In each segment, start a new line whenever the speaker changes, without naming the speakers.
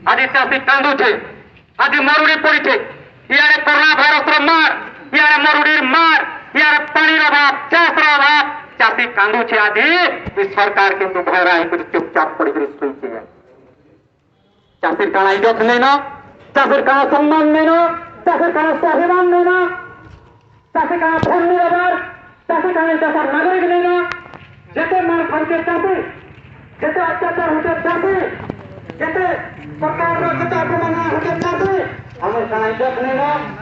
आज चाषी कांदुचे आज मरुड़ी पड़े इे कोरोना भाइरस मार इे मरुड़ी मार इे पानी अभाव चाष अभाव चाषी कांदुचे आज सरकार किंतु घरा चुपचाप पड़ी शुचे चाषी काण इज्जत नहीं न चाषी काण सम्मान नहीं न चाषी काण स्वाभिमान नहीं न चाषी काण फैमिली अभाव चाषी काण देशर नागरिक नहीं न जिते मार खाते चाषी जिते अत्याचार होते चाषी जिते सरकार जिते अपमान होते चाषी आमर काण इज्जत नहीं न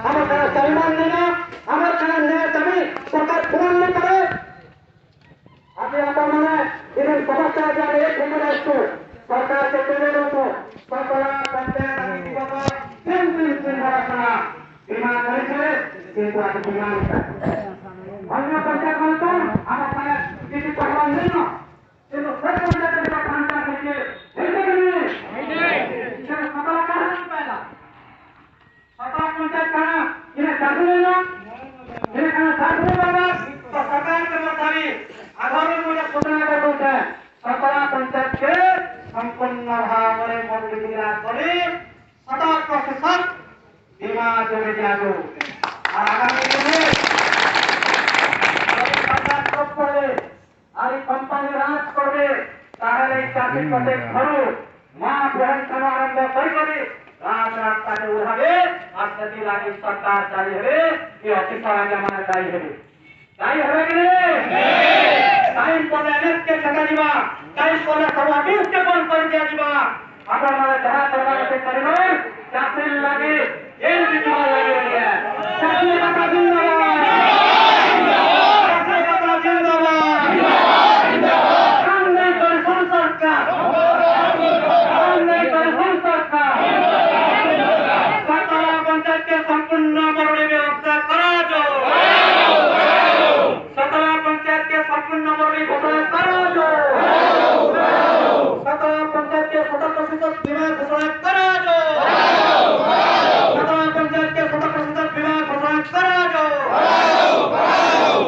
आमर काण सम्मान नहीं न आमर काण न्याय दाबी सरकार पूर्ण नहीं करे आज आपण मैंने इन समस्या के एक नंबर सरकार के तेरे को सरकार पंचायत दिवस तीन बड़ा बीमा करे किंतु आज बीमा अन्य पंचायत मानता आम किसी पहवान नहीं ना किंतु सब पंचायत का कांटा करके ऐसे नहीं सकला का पहला सकला पंचायत का इन्हें चालू नहीं ना इन्हें कहा साथ में लगा तो सरकार के मुताबिक आधार मुझे सूचना करते हैं सकला पंचायत के संपूर्ण भाव में मरुड़ी जिला करे 70% बीमा जोड़े जाओ और आगामी दिन में सरकार चुप करे और कंपनी राज करे ताहले चाकरी करते घरू मां बहन समारंभ करी रात रात का उड़ावे और सदी लागी सरकार जारी है ये ऑफिसर आगे माने दाई है कि नहीं टाइम पर एनएस के सदा दिवा टाइम पर सब ऑफिस के बंद कर दिया दिवा अगर हमारे जहां सरकार से करेनो चाकरी लागे ये दिखा लगे है चाकरी का जिंदाबाद चाकरी का जिंदाबाद काम नहीं कर सरकार काम नहीं कर सरकार सकला पंचायत के संपूर्ण मरुड़ी व्यवस्था करा दो सकला पंचायत के संपूर्ण मरुड़ी घोषणा करा दो सकला पंचायत के 70% बीमा घोषणा करा दो सकला पंचायत के 70% बीमा घोषणा करा दो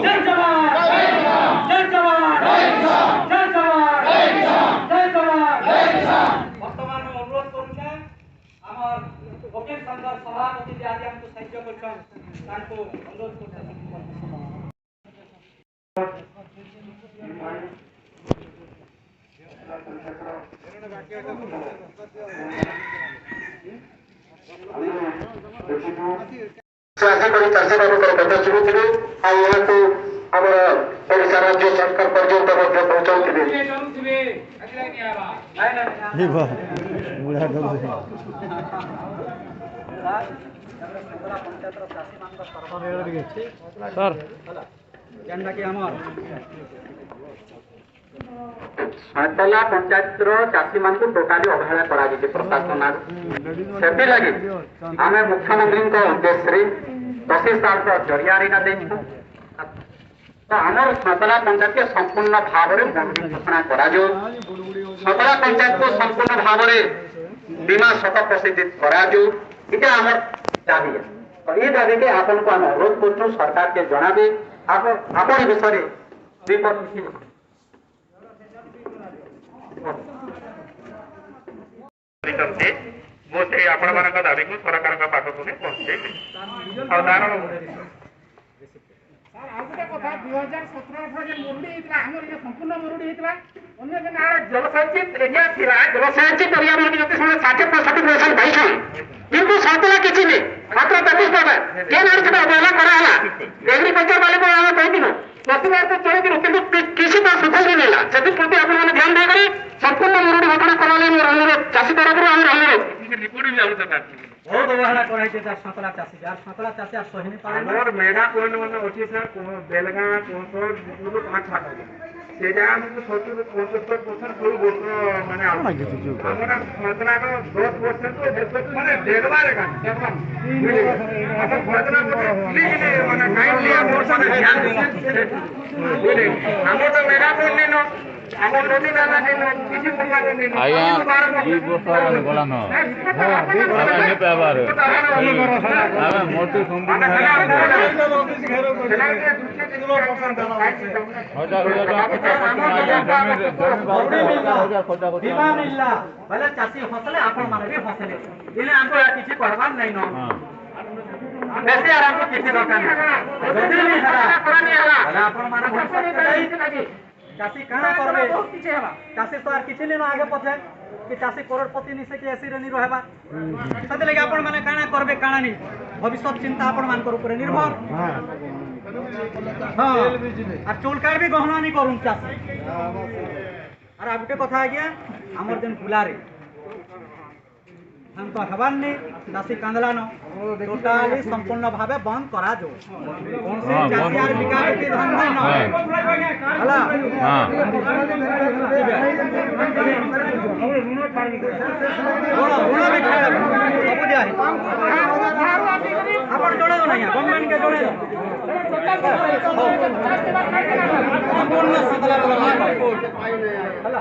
जय जवान जय जवान जय जवान जय जवान वर्तमान में अनुरोध करूँ आम वकील संघ सभापति जी आज हमको साहाय्य कर अनुरोध करते ओडिशा राज्य सरकार पर्यंत सकला पंचायत चाषी मान टोटाली अवहेला कर प्रशासन से लगे आम मुख्यमंत्री उद्देश्य तहसीलदार जरिया तो आम सकला पंचायत के संपूर्ण भाव में मरुड़ी घोषणा कर सकला पंचायत को संपूर्ण भाव में बीमा 100% कर आम दाबी है तो ये दाबी के आपन को आम अनुरोध कर सरकार के जनाबे आप विषय ମୁଁ ସେଇ ଆପଣମାନଙ୍କ ଦାବିକୁ ସରକାରଙ୍କ ପାଖକୁ ବି ପହଞ୍ଚେଇବି ଆଉ ତାର
ଆଉ ଗୋଟେ କଥା 2017-18 ମରୁଡ଼ି ହେଇଥିଲା ଆମର ଇଏ ସମ୍ପୂର୍ଣ୍ଣ ମରୁଡ଼ି ହେଇଥିଲା ଅନ୍ୟ ଗାଁ
ଜଳସଞ୍ଚିତ ଏରିଆ ଥିଲା ଜଳସଞ୍ଚିତ ଏରିଆ ମାନେ ଯେତେ ସମୟ 60% ପାଇଛନ୍ କିନ୍ତୁ ସନ୍ତୁଳା କିଛି ନାହିଁ ମାତ୍ର 33% କେନ୍ ଆଡେ ସେଟା ଅବହେଳା କରାହେଲା ଏଗ୍ରିକଲଚର ବାଲେକୁ ଆମେ କହିଥିଲୁ ପ୍ରତିବାର ତ ଚଳିଥିଲୁ କିନ୍ତୁ କୃଷି ତ ସୁଫଳ ନେଲା ସେଥିପ୍ରତି ଆପଣମାନେ ଧ୍ୟାନ ଦେଇକରି संपूर्ण मरुड़ी घटना कराने मोर अनुरोध चाषी तरफ अनुरोध रिपोर्ट भी आउत
बहुत अवहेला कराई सकला चाषी यार सकला चाषी आ सही नहीं पारे
मोर मेगा कोन मन अछि सर को बेलगा कोन तो 5 छाट सेटा हमको 70-75% कोई गोट माने हमरा मतला को 10% तो देश माने देखबार का हम घटना प्लीज माने काइंडली मोर माने ध्यान दे हम तो मेगा कोन नहीं
ଆମ ନଦୀ ନାଲା କିଛି ପକାନି
ଆଜ୍ଞା 2 ବର୍ଷ ଗଲାନ ଆମେ ପାଇବାର ଆମେ ମୋଟି ସମ୍ପୂର୍ଣ୍ଣ
बीमा मिलला पहले चासी हसले आपण माने भी हसले इने हमको किछि करबार नै न बेसी आराम को किछि दरकार नै जदी नहीं हला पुरानी हला हला आपण माने भरसा चासी काना करबे चासी तो आर किछि लेनो आगे पछे कि चासी करोड़पति निसे कि एसी रे नि रहबा सते लगे आपण माने काना करबे काना नि भविष्य चिंता आपण मान कर ऊपर निर्भर हां आ चोल कार्ड भी गहना नि करूं चासी अरे आ गुटे कथा आज्ञा हमर दिन फुलारे हम तो हबान नहीं चासी कांदला न टोटाली संपूर्ण भावे बंद करा जो कौन से चासी आर विकास के धन नहीं न हला
हां
ऋण भी खाए सब दिया है आपण जोड़े नहीं गवर्नमेंट के जोड़े संपूर्ण सकला हला